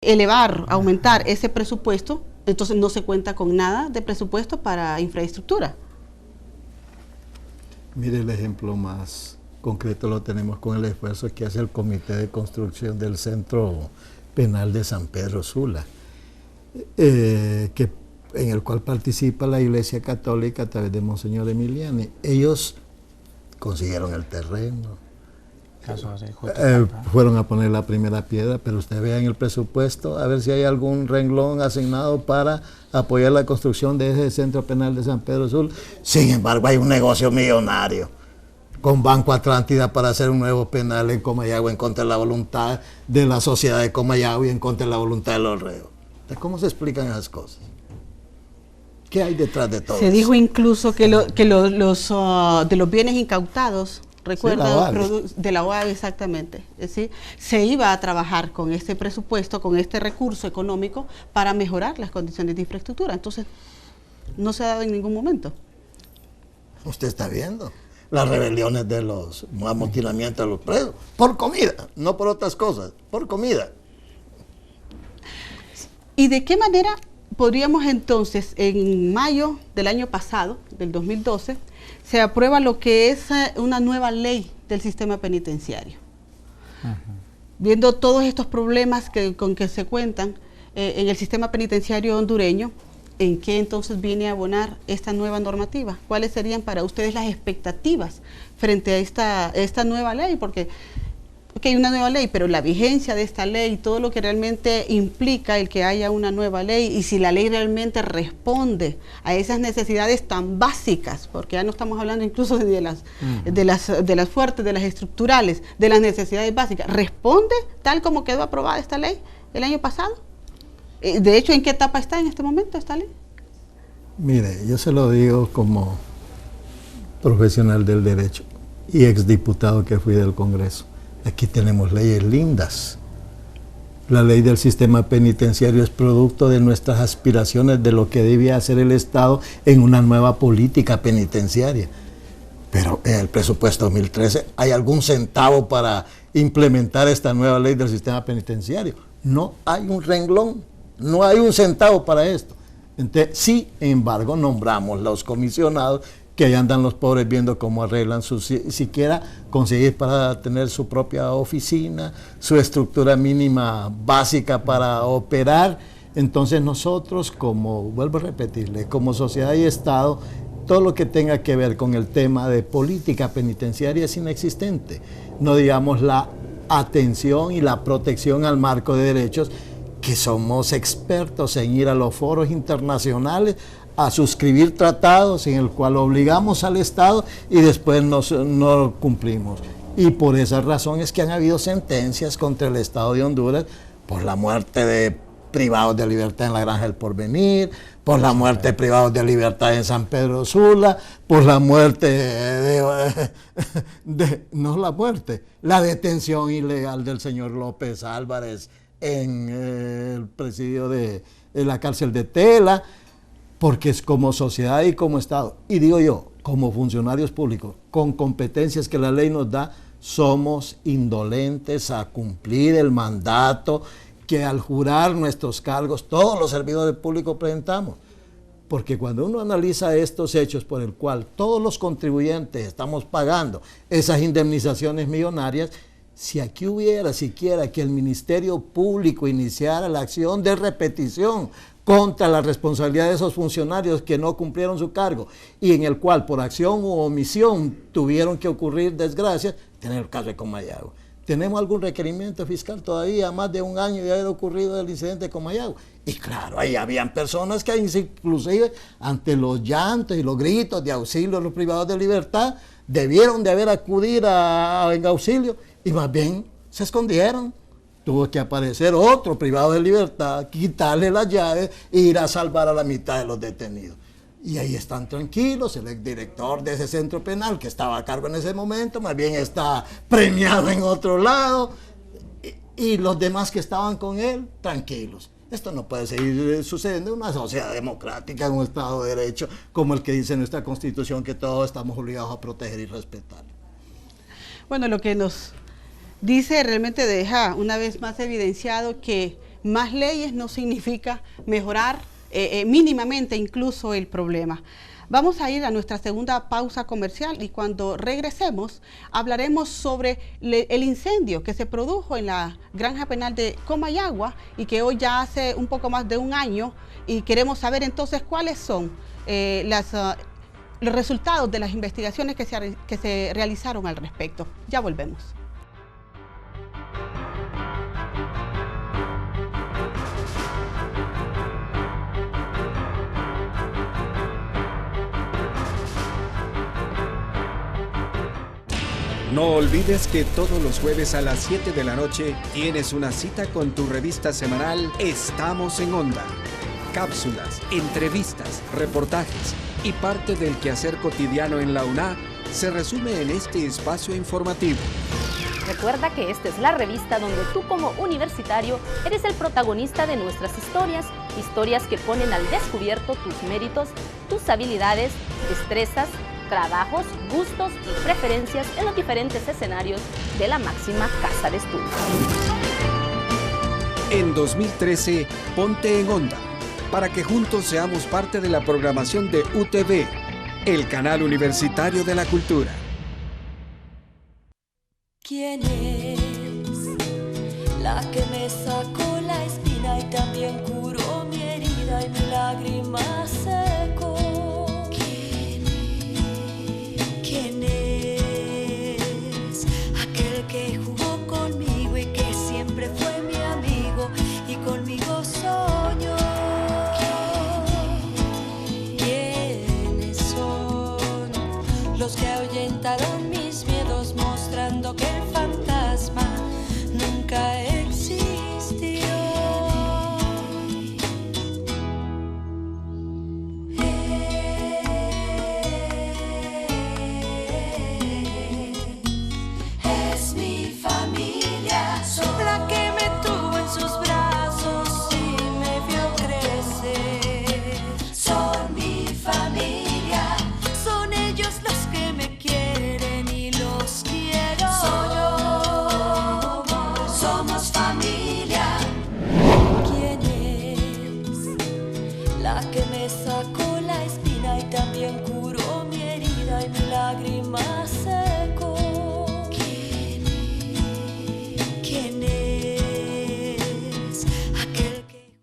B: elevar, aumentar ese presupuesto, entonces no se cuenta con nada de presupuesto para infraestructura.
D: Mire, el ejemplo más concreto lo tenemos con el esfuerzo que hace el Comité de Construcción del Centro Penal de San Pedro Sula, en el cual participa la Iglesia Católica a través de Monseñor Emiliani. Ellos consiguieron el terreno, fueron a poner la primera piedra, pero usted vea en el presupuesto a ver si hay algún renglón asignado para apoyar la construcción de ese centro penal de San Pedro Sula. Sin embargo, hay un negocio millonario con Banco Atlántida para hacer un nuevo penal en Comayagua en contra de la voluntad de la sociedad de Comayagua y en contra de la voluntad de los reos. ¿Cómo se explican esas cosas? ¿Qué hay detrás de todo
B: Se
D: eso?
B: dijo incluso que de los bienes incautados, recuerda, de la OAB exactamente, es decir, se iba a trabajar con este presupuesto, con este recurso económico para mejorar las condiciones de infraestructura. Entonces, no se ha dado en ningún momento.
D: Usted está viendo las rebeliones de los amotinamientos de los presos, por comida, no por otras cosas, por comida.
B: ¿Y de qué manera podríamos entonces, en mayo del año pasado, del 2012, se aprueba lo que es una nueva ley del sistema penitenciario? Viendo todos estos problemas con que se cuentan en el sistema penitenciario hondureño, ¿en qué entonces viene a abonar esta nueva normativa? ¿Cuáles serían para ustedes las expectativas frente a esta nueva ley? Porque hay una nueva ley, pero la vigencia de esta ley, todo lo que realmente implica el que haya una nueva ley y si la ley realmente responde a esas necesidades tan básicas, porque ya no estamos hablando incluso de las fuertes, de las estructurales, de las necesidades básicas, ¿responde tal como quedó aprobada esta ley el año pasado? De hecho, ¿en qué etapa está en este momento esta ley?
D: Mire, yo se lo digo como profesional del derecho y exdiputado que fui del Congreso. Aquí tenemos leyes lindas. La ley del sistema penitenciario es producto de nuestras aspiraciones de lo que debía hacer el Estado en una nueva política penitenciaria. Pero en el presupuesto 2013, ¿hay algún centavo para implementar esta nueva ley del sistema penitenciario? No hay un renglón, no hay un centavo para esto. Entonces, sin embargo, nombramos los comisionados que ahí andan los pobres viendo cómo arreglan siquiera conseguir para tener su propia oficina, su estructura mínima básica para operar. Entonces nosotros, como, vuelvo a repetirle, como sociedad y Estado, todo lo que tenga que ver con el tema de política penitenciaria es inexistente. No digamos la atención y la protección al marco de derechos, que somos expertos en ir a los foros internacionales a suscribir tratados en el cual obligamos al Estado y después no cumplimos. Y por esa razón es que han habido sentencias contra el Estado de Honduras por la muerte de privados de libertad en la Granja del Porvenir, por la muerte de privados de libertad en San Pedro Sula, por la muerte la detención ilegal del señor López Álvarez en el presidio de la cárcel de Tela, porque es como sociedad y como Estado, y digo yo, como funcionarios públicos, con competencias que la ley nos da, somos indolentes a cumplir el mandato que al jurar nuestros cargos todos los servidores públicos presentamos. Porque cuando uno analiza estos hechos por el cual todos los contribuyentes estamos pagando esas indemnizaciones millonarias, Si aquí hubiera siquiera que el Ministerio Público iniciara la acción de repetición contra la responsabilidad de esos funcionarios que no cumplieron su cargo y en el cual por acción u omisión tuvieron que ocurrir desgracias, tenemos el caso de Comayagua. ¿Tenemos algún requerimiento fiscal todavía, más de un año de haber ocurrido el incidente de Comayagua? Y claro, ahí habían personas que inclusive ante los llantos y los gritos de auxilio a los privados de libertad, debieron de haber acudido en auxilio y más bien se escondieron. Tuvo que aparecer otro privado de libertad, quitarle las llaves e ir a salvar a la mitad de los detenidos. Y ahí están tranquilos, el exdirector de ese centro penal que estaba a cargo en ese momento, más bien está premiado en otro lado, y los demás que estaban con él, tranquilos. Esto no puede seguir sucediendo en una sociedad democrática, en un Estado de Derecho, como el que dice nuestra Constitución, que todos estamos obligados a proteger y respetar.
B: Bueno, lo que nos dice realmente deja una vez más evidenciado que más leyes no significa mejorar mínimamente incluso el problema. Vamos a ir a nuestra segunda pausa comercial y cuando regresemos hablaremos sobre el incendio que se produjo en la granja penal de Comayagua y que hoy ya hace un poco más de un año, y queremos saber entonces cuáles son los resultados de las investigaciones que se realizaron al respecto. Ya volvemos.
A: No olvides que todos los jueves a las 7 de la noche tienes una cita con tu revista semanal Estamos en Onda. Cápsulas, entrevistas, reportajes y parte del quehacer cotidiano en la UNA se resume en este espacio informativo.
F: Recuerda que esta es la revista donde tú como universitario eres el protagonista de nuestras historias, historias que ponen al descubierto tus méritos, tus habilidades, destrezas, trabajos, gustos y preferencias en los diferentes escenarios de la máxima casa de estudios.
A: En 2013, ponte en Onda, para que juntos seamos parte de la programación de UTV, el canal universitario de la cultura.
G: ¿Quién es la que me sacó la espina y también curó mi herida y mi lágrima secó? ¿Quién es aquel que jugó conmigo y que siempre fue mi amigo y conmigo soñó? ¿Quiénes son los que ahuyentaron mis miedos mostrando que el fantasma nunca existió? Es mi familia, la que me tuvo en sus brazos y me vio crecer. Son mi familia, son ellos los que me quieren y los quiero. Soy yo, somos familia. ¿Quién es la que me sacó la espina y también curó mi herida y mi lágrima secó? ¿Quién es aquel que...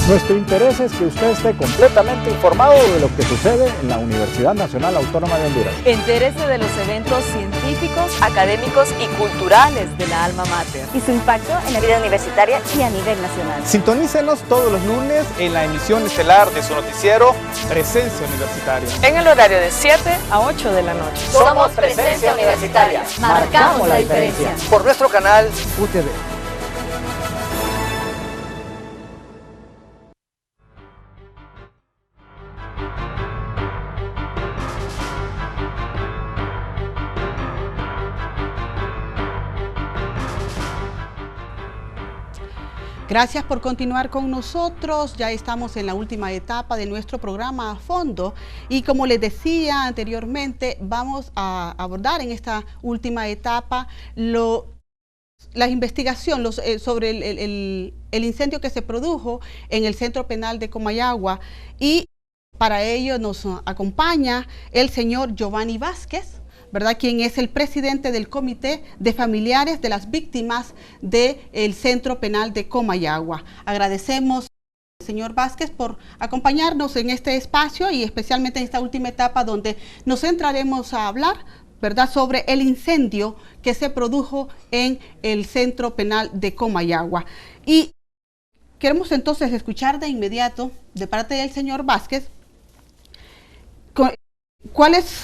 H: Nuestro interés es que usted esté completamente informado de lo que sucede en la Universidad Nacional Autónoma de Honduras.
I: Entérese de los eventos científicos, académicos y culturales de la alma mater
J: y su impacto en la vida universitaria y a nivel nacional.
K: Sintonícenos todos los lunes en la emisión estelar de su noticiero Presencia Universitaria.
I: en el horario de 7 a 8 de la noche.
J: Somos Presencia Universitaria. Marcamos la diferencia.
K: Por nuestro canal UTV.
B: Gracias por continuar con nosotros. Ya estamos en la última etapa de nuestro programa a fondo y como les decía anteriormente, vamos a abordar en esta última etapa la investigación sobre el incendio que se produjo en el Centro Penal de Comayagua, y para ello nos acompaña el señor Giovanni Vázquez, ¿verdad?, quien es el presidente del Comité de Familiares de las Víctimas del Centro Penal de Comayagua. Agradecemos al señor Vázquez por acompañarnos en este espacio y especialmente en esta última etapa donde nos centraremos a hablar, ¿verdad?, sobre el incendio que se produjo en el Centro Penal de Comayagua. Y queremos entonces escuchar de inmediato, de parte del señor Vázquez, cuáles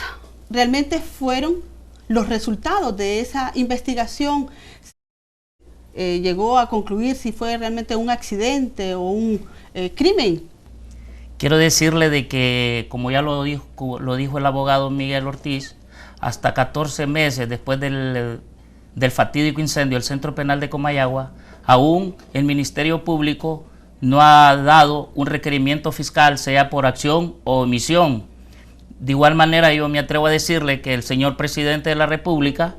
B: realmente fueron los resultados de esa investigación. Llegó a concluir si fue realmente un accidente o un crimen.
L: Quiero decirle de que, como ya lo dijo el abogado Miguel Ortiz, hasta 14 meses después del fatídico incendio del Centro Penal de Comayagua, aún el Ministerio Público no ha dado un requerimiento fiscal, sea por acción o omisión. De igual manera, yo me atrevo a decirle que el señor presidente de la República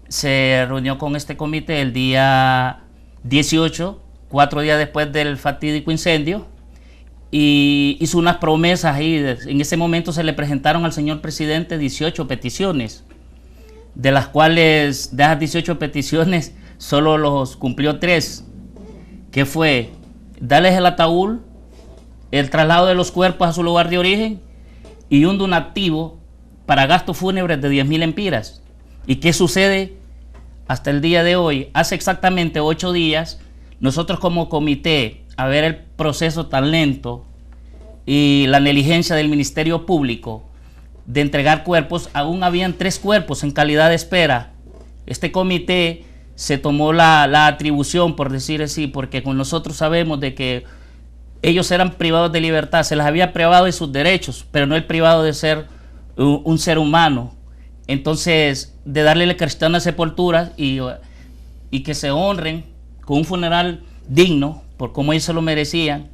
L: se reunió con este comité el día 18, 4 días después del fatídico incendio, y hizo unas promesas ahí. En ese momento se le presentaron al señor presidente 18 peticiones, de las cuales, de esas 18 peticiones, solo los cumplió 3, que fue darles el ataúd, el traslado de los cuerpos a su lugar de origen y un donativo para gastos fúnebres de 10.000 empiras. ¿Y qué sucede hasta el día de hoy? Hace exactamente 8 días, nosotros como comité, a ver el proceso tan lento y la negligencia del Ministerio Público de entregar cuerpos, aún habían 3 cuerpos en calidad de espera. Este comité se tomó la atribución, por decir así, porque con nosotros sabemos de que ellos eran privados de libertad, se les había privado de sus derechos, pero no el privado de ser un ser humano. Entonces, de darle la cristiana sepultura y que se honren con un funeral digno, por como ellos se lo merecían.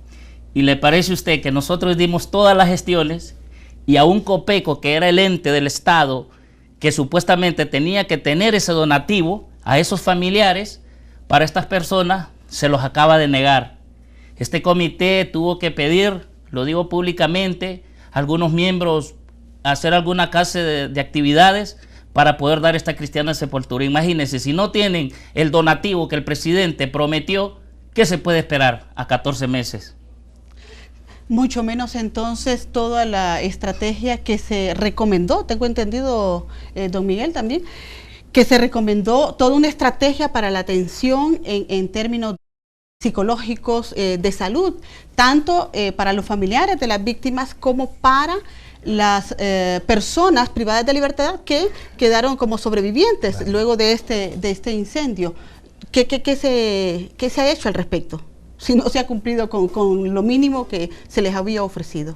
L: ¿Y le parece a usted que nosotros dimos todas las gestiones y a un COPECO, que era el ente del Estado, que supuestamente tenía que tener ese donativo a esos familiares, para estas personas se los acaba de negar? Este comité tuvo que pedir, lo digo públicamente, a algunos miembros hacer alguna clase de actividades para poder dar esta cristiana sepultura. Imagínense, si no tienen el donativo que el presidente prometió, ¿qué se puede esperar a 14 meses?
B: Mucho menos entonces toda la estrategia que se recomendó, tengo entendido, don Miguel también, que se recomendó toda una estrategia para la atención en términos psicológicos, de salud, tanto para los familiares de las víctimas como para las personas privadas de libertad que quedaron como sobrevivientes, claro, luego de este incendio. ¿Qué se ha hecho al respecto? Si no se ha cumplido con lo mínimo que se les había ofrecido.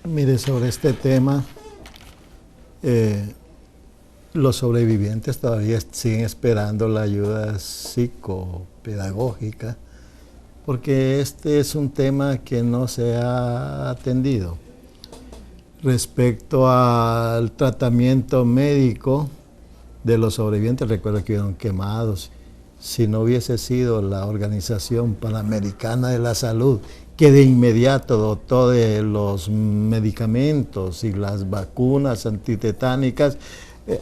D: Mire, sobre este tema, los sobrevivientes todavía siguen esperando la ayuda psicopedagógica, porque este es un tema que no se ha atendido. Respecto al tratamiento médico de los sobrevivientes, recuerdo que fueron quemados. Si no hubiese sido la Organización Panamericana de la Salud, que de inmediato dotó de los medicamentos y las vacunas antitetánicas,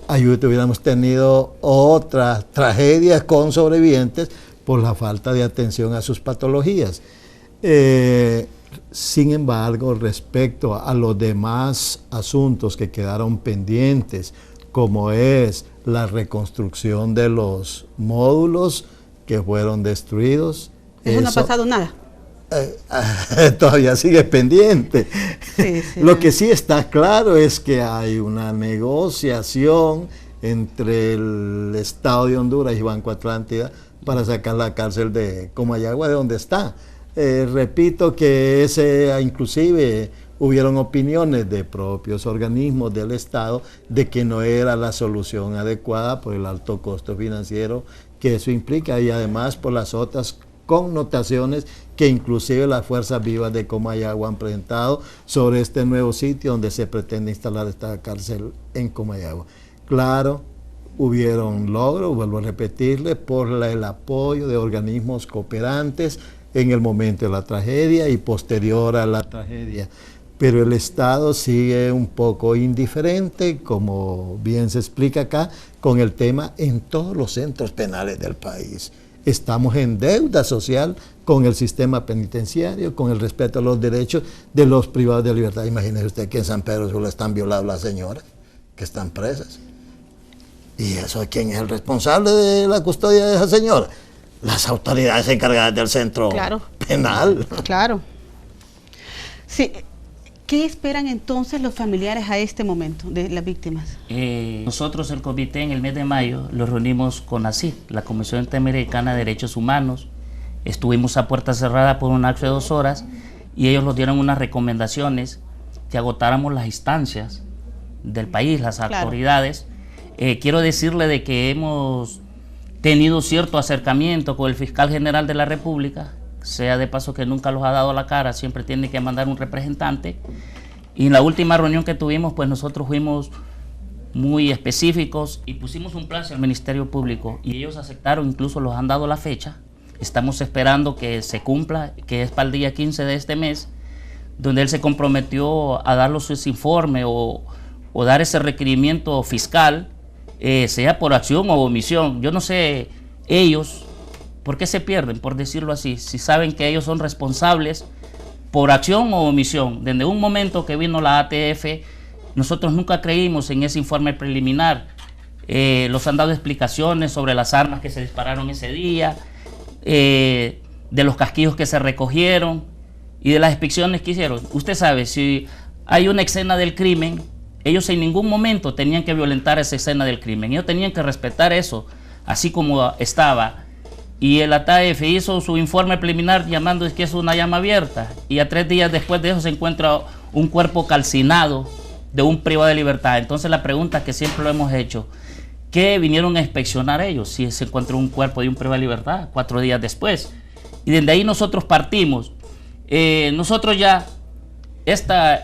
D: hubiéramos tenido otras tragedias con sobrevivientes por la falta de atención a sus patologías. Sin embargo, respecto a los demás asuntos que quedaron pendientes, como es la reconstrucción de los módulos que fueron destruidos.
B: Eso no ha pasado nada.
D: Todavía sigue pendiente.
B: Sí, sí.
D: Lo que sí está claro es que hay una negociación entre el Estado de Honduras y Banco Atlántida para sacar la cárcel de Comayagua de donde está. Repito que inclusive hubieron opiniones de propios organismos del Estado de que no era la solución adecuada por el alto costo financiero que eso implica y además por las otras connotaciones que inclusive las fuerzas vivas de Comayagua han presentado sobre este nuevo sitio donde se pretende instalar esta cárcel en Comayagua. Claro, hubieron logros, vuelvo a repetirle, por el apoyo de organismos cooperantes en el momento de la tragedia y posterior a la tragedia. pero el Estado sigue un poco indiferente, como bien se explica acá, con el tema en todos los centros penales del país. Estamos en deuda social con el sistema penitenciario, con el respeto a los derechos de los privados de libertad. Imagínese usted que en San Pedro Sula están violadas las señoras que están presas. ¿Y eso quién es el responsable de la custodia de esa señora? Las autoridades encargadas del centro penal.
B: Claro. Sí. ¿Qué esperan entonces los familiares a este momento de las víctimas?
L: Nosotros, el comité, en el mes de mayo, lo reunimos con ACID, la Comisión Interamericana de Derechos Humanos. Estuvimos a puerta cerrada por un acto de 2 horas y ellos nos dieron unas recomendaciones que agotáramos las instancias del país, las autoridades. Quiero decirle de que hemos tenido cierto acercamiento con el fiscal general de la República, sea de paso que nunca los ha dado la cara, siempre tiene que mandar un representante. Y en la última reunión que tuvimos, pues nosotros fuimos muy específicos y pusimos un plazo al Ministerio Público y ellos aceptaron, incluso los han dado la fecha. Estamos esperando que se cumpla, que es para el día 15 de este mes, donde él se comprometió a darlos sus informes o dar ese requerimiento fiscal, sea por acción o omisión. Yo no sé ellos ¿por qué se pierden, por decirlo así, si saben que ellos son responsables por acción o omisión? Desde un momento que vino la ATF, nosotros nunca creímos en ese informe preliminar. Los han dado explicaciones sobre las armas que se dispararon ese día, de los casquillos que se recogieron y de las inspecciones que hicieron. Usted sabe, si hay una escena del crimen, ellos en ningún momento tenían que violentar esa escena del crimen. Ellos tenían que respetar eso, así como estaba. Y el ATF hizo su informe preliminar llamando que es una llama abierta. Y a 3 días después de eso se encuentra un cuerpo calcinado de un privado de libertad. Entonces la pregunta que siempre lo hemos hecho, ¿qué vinieron a inspeccionar ellos si se encontró un cuerpo de un privado de libertad 4 días después? Y desde ahí nosotros partimos. Nosotros ya,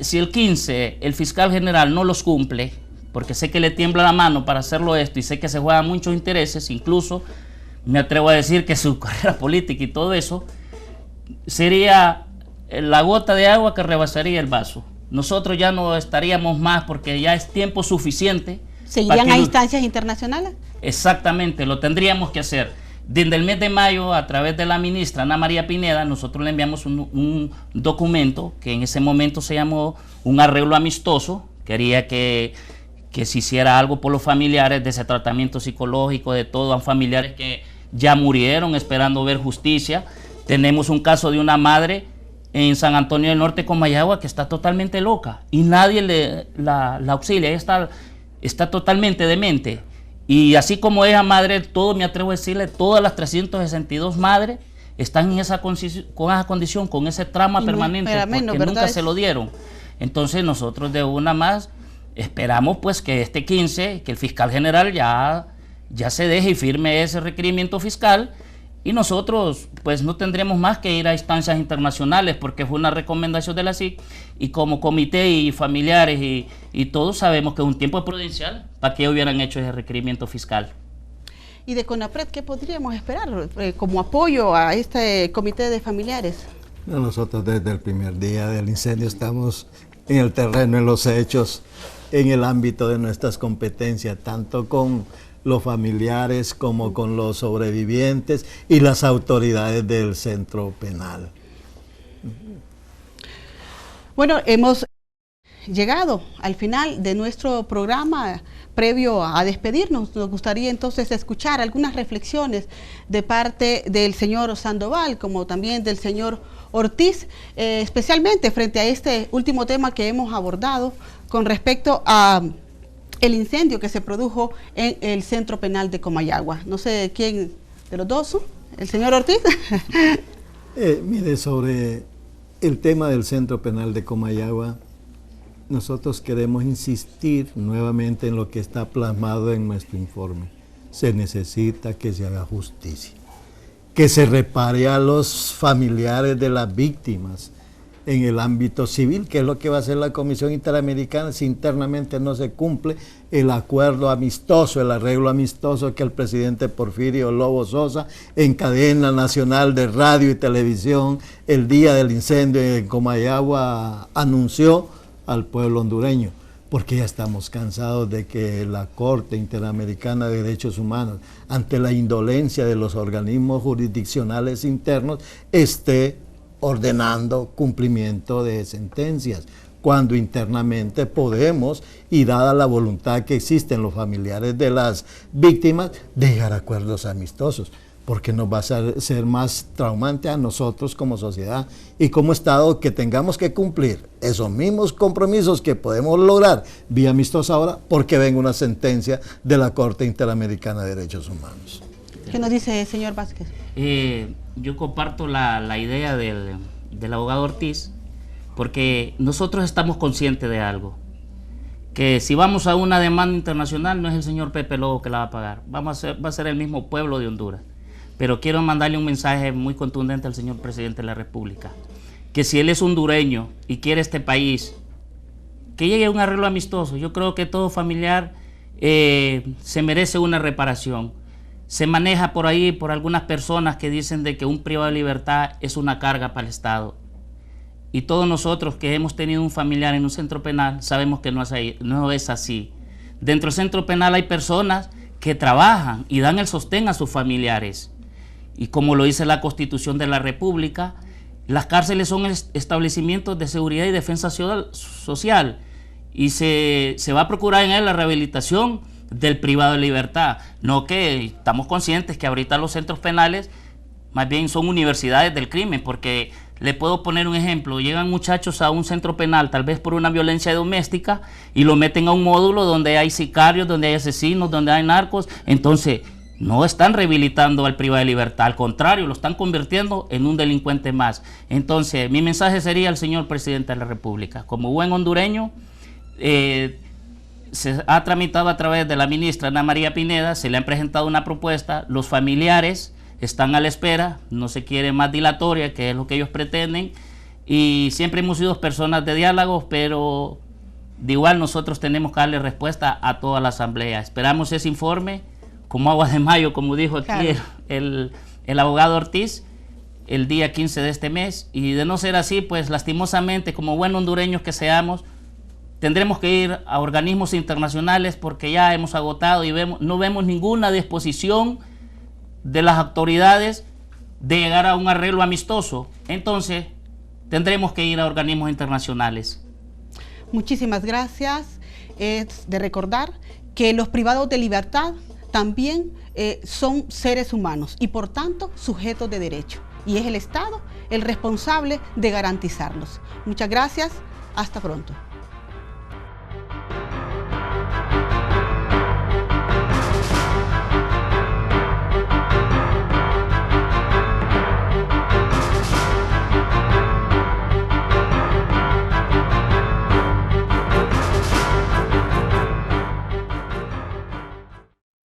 L: si el 15 el fiscal general no los cumple, porque sé que le tiembla la mano para hacerlo esto y sé que se juegan muchos intereses, incluso me atrevo a decir que su carrera política y todo eso sería la gota de agua que rebasaría el vaso. Nosotros ya no estaríamos más porque ya es tiempo suficiente.
B: ¿Seguirían a instancias internacionales?
L: Exactamente, lo tendríamos que hacer. Desde el mes de mayo, a través de la ministra Ana María Pineda, nosotros le enviamos un documento que en ese momento se llamó un arreglo amistoso. Quería que se hiciera algo por los familiares, de ese tratamiento psicológico, de todo, a familiares que ya murieron esperando ver justicia. Tenemos un caso de una madre en San Antonio del Norte, Comayagua, que está totalmente loca y nadie la auxilia. Ella está totalmente demente. Y así como esa madre, me atrevo a decirle, todas las 362 madres están en esa condición, con ese trauma permanente, porque nunca se lo dieron. Entonces nosotros de una más esperamos pues que este 15, que el fiscal general ya se deje y firme ese requerimiento fiscal, y nosotros pues no tendremos más que ir a instancias internacionales porque fue una recomendación de la SIC, y como comité y familiares y todos sabemos que es un tiempo prudencial para que hubieran hecho ese requerimiento fiscal.
B: ¿Y de CONAPRED qué podríamos esperar como apoyo a este comité de familiares?
D: Nosotros desde el primer día del incendio estamos en el terreno, en los hechos, en el ámbito de nuestras competencias, tanto con los familiares como con los sobrevivientes y las autoridades del centro penal.
B: Bueno, hemos llegado al final de nuestro programa. Previo a despedirnos, nos gustaría entonces escuchar algunas reflexiones de parte del señor Sandoval, como también del señor Ortiz, especialmente frente a este último tema que hemos abordado con respecto a el incendio que se produjo en el Centro Penal de Comayagua. No sé quién de los dos, el señor Ortiz.
D: Mire, sobre el tema del Centro Penal de Comayagua, nosotros queremos insistir nuevamente en lo que está plasmado en nuestro informe. Se necesita que se haga justicia, que se repare a los familiares de las víctimas, en el ámbito civil, que es lo que va a hacer la Comisión Interamericana si internamente no se cumple el acuerdo amistoso, el arreglo amistoso que el presidente Porfirio Lobo Sosa en cadena nacional de radio y televisión el día del incendio en Comayagua anunció al pueblo hondureño, porque ya estamos cansados de que la Corte Interamericana de Derechos Humanos, ante la indolencia de los organismos jurisdiccionales internos, esté ordenando cumplimiento de sentencias, cuando internamente podemos, y dada la voluntad que existe en los familiares de las víctimas, llegar a acuerdos amistosos, porque nos va a ser más traumante a nosotros como sociedad y como Estado que tengamos que cumplir esos mismos compromisos que podemos lograr vía amistosa ahora, porque venga una sentencia de la Corte Interamericana de Derechos Humanos.
B: ¿Qué nos dice el señor Vázquez?
L: Yo comparto la idea del abogado Ortiz, porque nosotros estamos conscientes de algo, que si vamos a una demanda internacional no es el señor Pepe Lobo que la va a pagar, va a ser el mismo pueblo de Honduras. Pero quiero mandarle un mensaje muy contundente al señor presidente de la República, que si él es hondureño y quiere este país, que llegue a un arreglo amistoso. Yo creo que todo familiar se merece una reparación. Se maneja por ahí por algunas personas que dicen de que un privado de libertad es una carga para el Estado. Y todos nosotros que hemos tenido un familiar en un centro penal sabemos que no es así. Dentro del centro penal hay personas que trabajan y dan el sostén a sus familiares. Y como lo dice la Constitución de la República, las cárceles son establecimientos de seguridad y defensa social. Y se va a procurar en él la rehabilitación del privado de libertad. No, que estamos conscientes que ahorita los centros penales más bien son universidades del crimen, porque le puedo poner un ejemplo: llegan muchachos a un centro penal tal vez por una violencia doméstica y lo meten a un módulo donde hay sicarios, donde hay asesinos, donde hay narcos. Entonces no están rehabilitando al privado de libertad, al contrario, lo están convirtiendo en un delincuente más. Entonces mi mensaje sería al señor presidente de la República: como buen hondureño, se ha tramitado a través de la ministra Ana María Pineda, se le han presentado una propuesta, los familiares están a la espera, no se quiere más dilatoria, que es lo que ellos pretenden, y siempre hemos sido personas de diálogos, pero de igual nosotros tenemos que darle respuesta a toda la asamblea. Esperamos ese informe como agua de mayo, como dijo aquí claro el abogado Ortiz, el día 15 de este mes, y de no ser así, pues lastimosamente, como buenos hondureños que seamos, tendremos que ir a organismos internacionales, porque ya hemos agotado y no vemos ninguna disposición de las autoridades de llegar a un arreglo amistoso. Entonces tendremos que ir a organismos internacionales.
B: Muchísimas gracias. Es de recordar que los privados de libertad también son seres humanos y por tanto sujetos de derecho, y es el Estado el responsable de garantizarlos. Muchas gracias, hasta pronto.